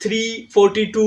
342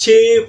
6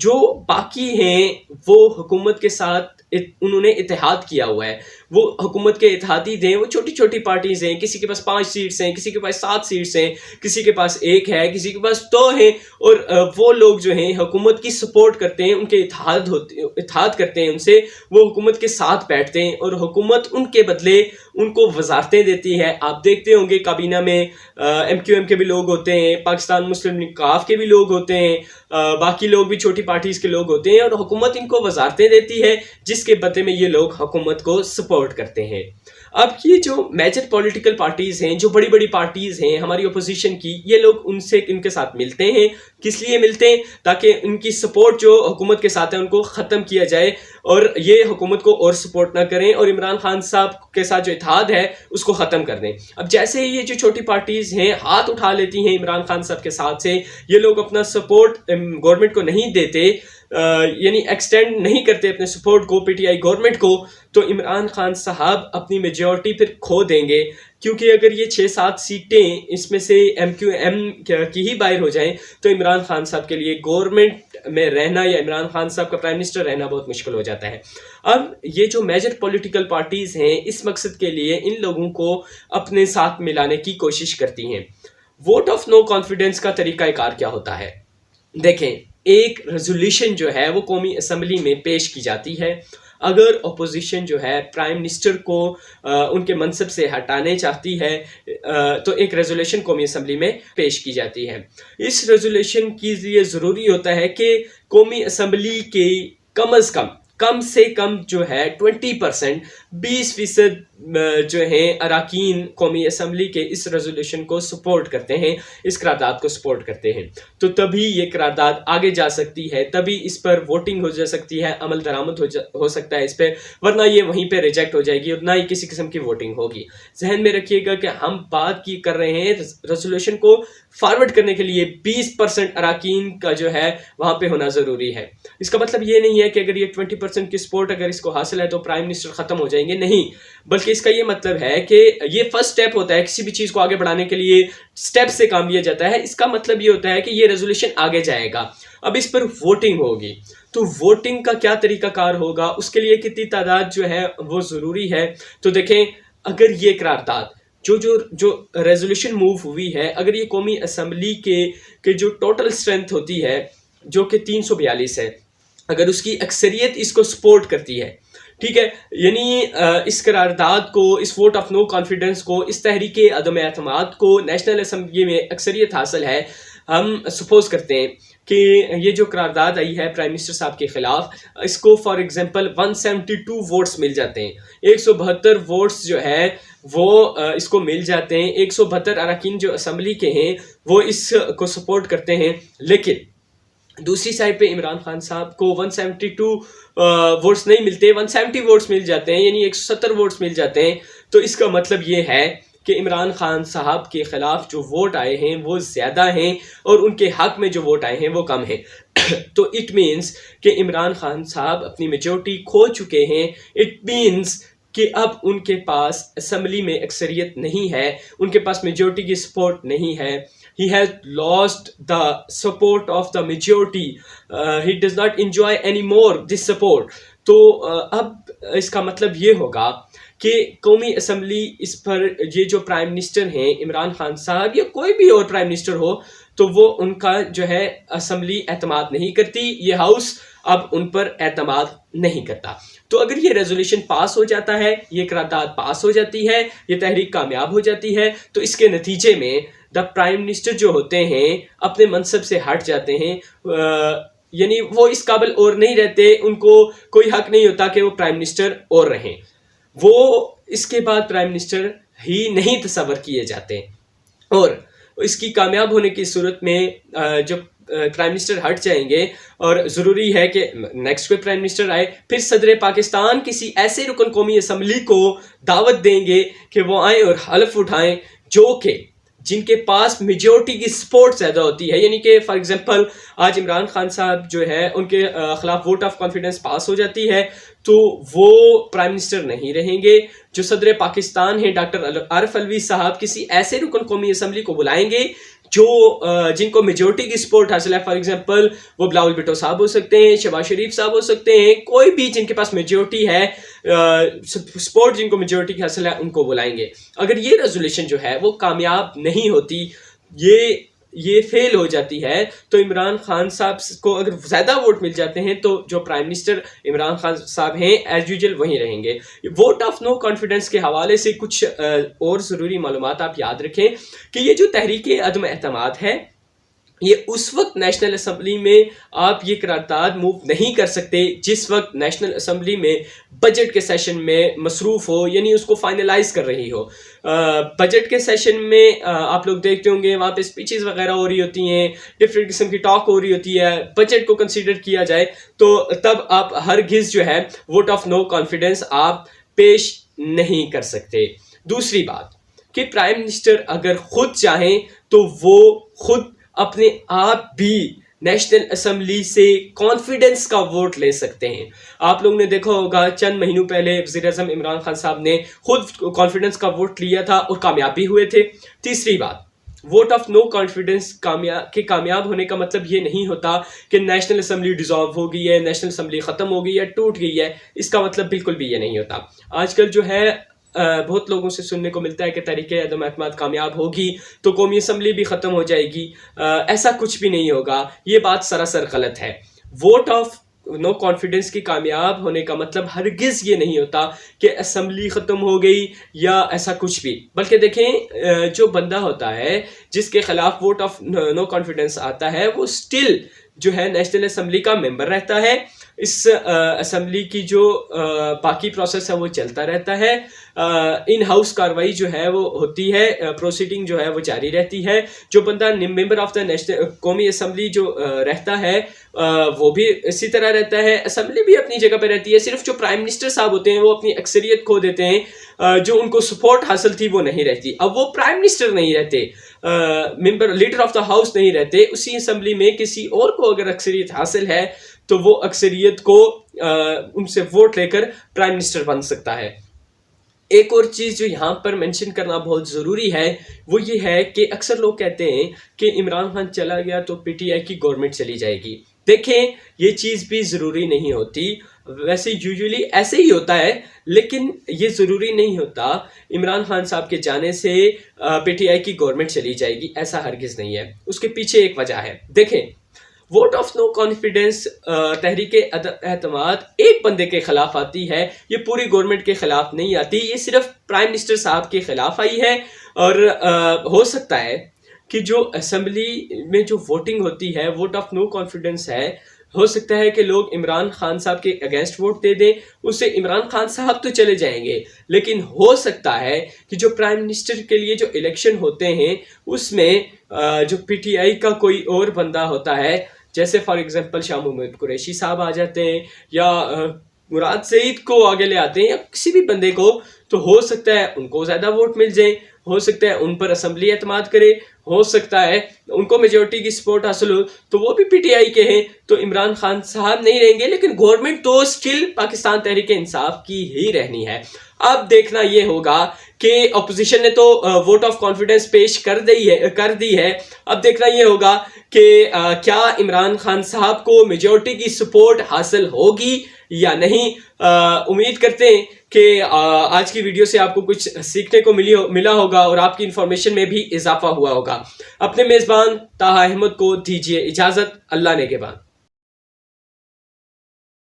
جو باقی ہیں وہ حکومت کے ساتھ انہوں نے اتحاد کیا ہوا ہے، وہ حکومت کے اتحادی ہیں، وہ چھوٹی چھوٹی پارٹیز ہیں، کسی کے پاس 5 سیٹس ہیں، کسی کے پاس 7 سیٹس ہیں، کسی کے پاس 1 ہے، کسی کے پاس 2 ہیں، اور وہ لوگ جو ہیں حکومت کی سپورٹ کرتے ہیں، ان کے اتحاد کرتے ہیں ان سے، وہ حکومت کے ساتھ بیٹھتے ہیں اور حکومت ان کے بدلے ان کو وزارتیں دیتی ہے۔ آپ دیکھتے ہوں گے کابینہ میں MQM کے بھی لوگ ہوتے ہیں، پاکستان مسلم لیگ ق کے بھی لوگ ہوتے ہیں، باقی لوگ بھی چھوٹی پارٹیز کے لوگ ہوتے ہیں، اور حکومت ان کو وزارتیں دیتی ہے جس کے بدلے میں یہ لوگ حکومت کو سپورٹ کرتے ہیں۔ اب یہ جو میجر پولیٹیکل پارٹیز ہیں، جو بڑی بڑی پارٹیز ہیں ہماری اپوزیشن کی، یہ لوگ ان کے ساتھ ملتے ہیں۔ کس لیے ملتے ہیں؟ تاکہ ان کی سپورٹ جو حکومت کے ساتھ ہے ان کو ختم کیا جائے اور یہ حکومت کو اور سپورٹ نہ کریں، اور عمران خان صاحب کے ساتھ جو اتحاد ہے اس کو ختم کر دیں۔ اب جیسے ہی یہ جو چھوٹی پارٹیز ہیں ہاتھ اٹھا لیتی ہیں عمران خان صاحب کے ساتھ سے، یہ لوگ اپنا سپورٹ گورنمنٹ کو نہیں دیتے، یعنی ایکسٹینڈ نہیں کرتے اپنے سپورٹ کو PTI گورنمنٹ کو، تو عمران خان صاحب اپنی میجورٹی پھر کھو دیں گے، کیونکہ اگر یہ 6-7 سیٹیں اس میں سے MQM کی ہی باہر ہو جائیں تو عمران خان صاحب کے لیے گورنمنٹ میں رہنا یا عمران خان صاحب کا پرائم منسٹر رہنا بہت مشکل ہو جاتا ہے۔ اب یہ جو میجر پولیٹیکل پارٹیز ہیں اس مقصد کے لیے ان لوگوں کو اپنے ساتھ ملانے کی کوشش کرتی ہیں۔ ووٹ آف نو کانفیڈنس کا طریقہ کار کیا ہوتا ہے؟ دیکھیں، ایک ریزولوشن جو ہے وہ قومی اسمبلی میں پیش کی جاتی ہے۔ اگر اپوزیشن جو ہے پرائم منسٹر کو ان کے منصب سے ہٹانے چاہتی ہے تو ایک ریزولوشن قومی اسمبلی میں پیش کی جاتی ہے۔ اس ریزولوشن کی لیے ضروری ہوتا ہے کہ قومی اسمبلی کے کم سے کم جو ہے 20% 20% جو ہیں اراکین قومی اسمبلی کے اس ریزولوشن کو سپورٹ کرتے ہیں، اس قرارداد کو سپورٹ کرتے ہیں، تو تبھی یہ قرارداد آگے جا سکتی ہے، تبھی اس پر ووٹنگ ہو جا سکتی ہے، عمل درآمد ہو سکتا ہے اس پہ، ورنہ یہ وہیں پہ ریجیکٹ ہو جائے گی اور نہ ہی کسی قسم کی ووٹنگ ہوگی۔ ذہن میں رکھیے گا کہ ہم بات کر رہے ہیں ریزولوشن کو فارورڈ کرنے کے لیے 20% اراکین کا جو ہے وہاں پہ ہونا ضروری ہے۔ اس کا مطلب یہ نہیں ہے کہ اگر یہ 20% کی سپورٹ اگر اس کو حاصل ہے تو پرائم منسٹر ختم ہو جائیں گے، نہیں، بلکہ اس کا یہ مطلب ہے کہ یہ فرسٹ سٹیپ ہوتا ہے، کسی بھی چیز کو آگے بڑھانے کے لیے سٹیپ سے کام لیا جاتا ہے۔ اس کا مطلب یہ ہوتا ہے کہ یہ ریزولوشن آگے جائے گا، اب اس پر ووٹنگ ہوگی، تو ووٹنگ کا کیا طریقہ کار ہوگا، اس کے لیے کتنی تعداد جو ہے وہ ضروری ہے۔ تو دیکھیں، اگر یہ قرارداد جو ریزولوشن موو ہوئی ہے، اگر یہ قومی اسمبلی کے جو ٹوٹل اسٹرینتھ ہوتی ہے جو کہ 342 ہے، اگر اس کی اکثریت اس کو سپورٹ کرتی ہے، ٹھیک ہے، یعنی اس قرارداد کو، اس ووٹ آف نو کانفیڈنس کو، اس تحریک عدم اعتماد کو نیشنل اسمبلی میں اکثریت حاصل ہے، ہم سپوز کرتے ہیں کہ یہ جو قرارداد آئی ہے پرائم منسٹر صاحب کے خلاف، اس کو فار ایگزامپل 172 ووٹس مل جاتے ہیں، 172 ووٹس جو ہے وہ اس کو مل جاتے ہیں، 172 اراکین جو اسمبلی کے ہیں وہ اس کو سپورٹ کرتے ہیں، لیکن دوسری سائڈ پہ عمران خان صاحب کو 172 ووٹس نہیں ملتے، 170 ووٹس مل جاتے ہیں، یعنی 170 ووٹس مل جاتے ہیں، تو اس کا مطلب یہ ہے کہ عمران خان صاحب کے خلاف جو ووٹ آئے ہیں وہ زیادہ ہیں اور ان کے حق میں جو ووٹ آئے ہیں وہ کم ہیں۔ تو اٹ مینس کہ عمران خان صاحب اپنی میجورٹی کھو چکے ہیں، اٹ مینس کہ اب ان کے پاس اسمبلی میں اکثریت نہیں ہے، ان کے پاس میجورٹی کی سپورٹ نہیں ہے۔ He has lost the support of the majority. He does not enjoy anymore this support. تو اب اس کا مطلب یہ ہوگا کہ قومی اسمبلی اس پر یہ جو پرائم منسٹر ہیں عمران خان صاحب یا کوئی بھی اور پرائم منسٹر ہو، تو وہ ان کا جو ہے اسمبلی اعتماد نہیں کرتی، یہ ہاؤس اب ان پر اعتماد نہیں کرتا۔ تو اگر یہ ریزولوشن پاس ہو جاتا ہے، یہ قرارداد پاس ہو جاتی ہے، یہ تحریک کامیاب ہو جاتی ہے، تو اس کے نتیجے میں پرائم منسٹر جو ہوتے ہیں اپنے منصب سے ہٹ جاتے ہیں، یعنی وہ اس قابل اور نہیں رہتے، ان کو کوئی حق نہیں ہوتا کہ وہ پرائم منسٹر اور رہیں، وہ اس کے بعد پرائم منسٹر ہی نہیں تصور کیے جاتے۔ اور اس کی کامیاب ہونے کی صورت میں جب پرائم منسٹر ہٹ جائیں گے اور ضروری ہے کہ نیکسٹ کوئی پرائم منسٹر آئے، پھر صدر پاکستان کسی ایسے رکن قومی اسمبلی کو دعوت دیں گے کہ وہ آئیں اور حلف اٹھائیں جو کہ جن کے پاس میجورٹی کی سپورٹ زیادہ ہوتی ہے، یعنی کہ فار ایگزامپل آج عمران خان صاحب جو ہے ان کے خلاف ووٹ آف کانفیڈنس پاس ہو جاتی ہے تو وہ پرائم منسٹر نہیں رہیں گے، جو صدر پاکستان ہیں ڈاکٹر عارف علوی صاحب کسی ایسے رکن قومی اسمبلی کو بلائیں گے جو جن کو میجورٹی کی سپورٹ حاصل ہے، فار ایگزامپل وہ بلاول بھٹو صاحب ہو سکتے ہیں، شہباز شریف صاحب ہو سکتے ہیں، کوئی بھی جن کے پاس میجورٹی ہے، سپورٹ جن کو میجورٹی کی حاصل ہے، ان کو بلائیں گے. اگر یہ ریزولوشن جو ہے وہ کامیاب نہیں ہوتی، یہ فیل ہو جاتی ہے، تو عمران خان صاحب کو اگر زیادہ ووٹ مل جاتے ہیں تو جو پرائم منسٹر عمران خان صاحب ہیں ایز یوزول وہیں رہیں گے. ووٹ آف نو کانفیڈنس کے حوالے سے کچھ اور ضروری معلومات آپ یاد رکھیں کہ یہ جو تحریک عدم اعتماد ہے، یہ اس وقت نیشنل اسمبلی میں آپ یہ قرارداد موو نہیں کر سکتے جس وقت نیشنل اسمبلی میں بجٹ کے سیشن میں مصروف ہو، یعنی اس کو فائنلائز کر رہی ہو. بجٹ کے سیشن میں آپ لوگ دیکھتے ہوں گے وہاں پہ اسپیچز وغیرہ ہو رہی ہوتی ہیں، ڈفرینٹ قسم کی ٹاک ہو رہی ہوتی ہے، بجٹ کو کنسیڈر کیا جائے تو تب آپ ہرگز جو ہے ووٹ آف نو کانفیڈنس آپ پیش نہیں کر سکتے. دوسری بات کہ پرائم منسٹر اگر خود چاہیں تو وہ خود اپنے آپ بھی نیشنل اسمبلی سے کانفیڈنس کا ووٹ لے سکتے ہیں. آپ لوگوں نے دیکھا ہوگا چند مہینوں پہلے وزیر اعظم عمران خان صاحب نے خود کانفیڈنس کا ووٹ لیا تھا اور کامیاب بھی ہوئے تھے. تیسری بات، ووٹ آف نو کانفیڈنس کے کامیاب ہونے کا مطلب یہ نہیں ہوتا کہ نیشنل اسمبلی ڈیزالو ہو گئی ہے، نیشنل اسمبلی ختم ہو گئی ہے، ٹوٹ گئی ہے. اس کا مطلب بالکل بھی یہ نہیں ہوتا. آج کل جو ہے بہت لوگوں سے سننے کو ملتا ہے کہ تحریک عدم اعتماد کامیاب ہوگی تو قومی اسمبلی بھی ختم ہو جائے گی. ایسا کچھ بھی نہیں ہوگا، یہ بات سراسر غلط ہے. ووٹ آف نو کانفیڈنس کی کامیاب ہونے کا مطلب ہرگز یہ نہیں ہوتا کہ اسمبلی ختم ہو گئی یا ایسا کچھ بھی. بلکہ دیکھیں جو بندہ ہوتا ہے جس کے خلاف ووٹ آف نو کانفیڈنس آتا ہے وہ سٹل جو ہے نیشنل اسمبلی کا ممبر رہتا ہے. اس اسمبلی کی جو باقی پروسیس ہے وہ چلتا رہتا ہے، ان ہاؤس کاروائی جو ہے وہ ہوتی ہے، پروسیڈنگ جو ہے وہ جاری رہتی ہے. جو بندہ ممبر آف دا نیشنل قومی اسمبلی جو رہتا ہے وہ بھی اسی طرح رہتا ہے، اسمبلی بھی اپنی جگہ پہ رہتی ہے. صرف جو پرائم منسٹر صاحب ہوتے ہیں وہ اپنی اکثریت کھو دیتے ہیں، جو ان کو سپورٹ حاصل تھی وہ نہیں رہتی. اب وہ پرائم منسٹر نہیں رہتے، ممبر لیڈر آف دا ہاؤس نہیں رہتے، اسی اسمبلی میں کسی اور کو اگر اکثریت حاصل ہے تو وہ اکثریت کو ان سے ووٹ لے کر پرائم منسٹر بن سکتا ہے. ایک اور چیز جو یہاں پر مینشن کرنا بہت ضروری ہے وہ یہ ہے کہ اکثر لوگ کہتے ہیں کہ عمران خان چلا گیا تو پی ٹی آئی کی گورنمنٹ چلی جائے گی. دیکھیں یہ چیز بھی ضروری نہیں ہوتی، ویسے یوزولی ایسے ہی ہوتا ہے، لیکن یہ ضروری نہیں ہوتا عمران خان صاحب کے جانے سے پی ٹی آئی کی گورنمنٹ چلی جائے گی، ایسا ہرگز نہیں ہے. اس کے پیچھے ایک وجہ ہے. دیکھیں ووٹ آف نو کانفیڈنس تحریک اعتماد ایک بندے کے خلاف آتی ہے، یہ پوری گورنمنٹ کے خلاف نہیں آتی، یہ صرف پرائم منسٹر صاحب کے خلاف آئی ہے. اور ہو سکتا ہے کہ جو اسمبلی میں جو ووٹنگ ہوتی ہے، ووٹ آف نو کانفیڈنس ہے، ہو سکتا ہے کہ لوگ عمران خان صاحب کے اگینسٹ ووٹ دے دیں، اس سے عمران خان صاحب تو چلے جائیں گے، لیکن ہو سکتا ہے کہ جو پرائم منسٹر کے لیے جو الیکشن ہوتے ہیں اس میں جو پی ٹی آئی کا کوئی اور بندہ ہوتا ہے، جیسے فار ایگزامپل شاہ محمود قریشی صاحب آ جاتے ہیں یا مراد سعید کو آگے لے آتے ہیں یا کسی بھی بندے کو، تو ہو سکتا ہے ان کو زیادہ ووٹ مل جائیں، ہو سکتا ہے ان پر اسمبلی اعتماد کرے، ہو سکتا ہے ان کو میجورٹی کی سپورٹ حاصل ہو تو وہ بھی پی ٹی آئی کے ہیں تو عمران خان صاحب نہیں رہیں گے، لیکن گورنمنٹ تو اسٹل پاکستان تحریک انصاف کی ہی رہنی ہے. اب دیکھنا یہ ہوگا کہ اپوزیشن نے تو ووٹ آف کانفیڈنس پیش کر دی ہے، اب دیکھنا یہ ہوگا کہ کیا عمران خان صاحب کو میجورٹی کی سپورٹ حاصل ہوگی یا نہیں. امید کرتے ہیں کہ آج کی ویڈیو سے آپ کو کچھ سیکھنے کو ملا ہوگا اور آپ کی انفارمیشن میں بھی اضافہ ہوا ہوگا. اپنے میزبان طاہا احمد کو دیجیے اجازت. اللہ نگہبان.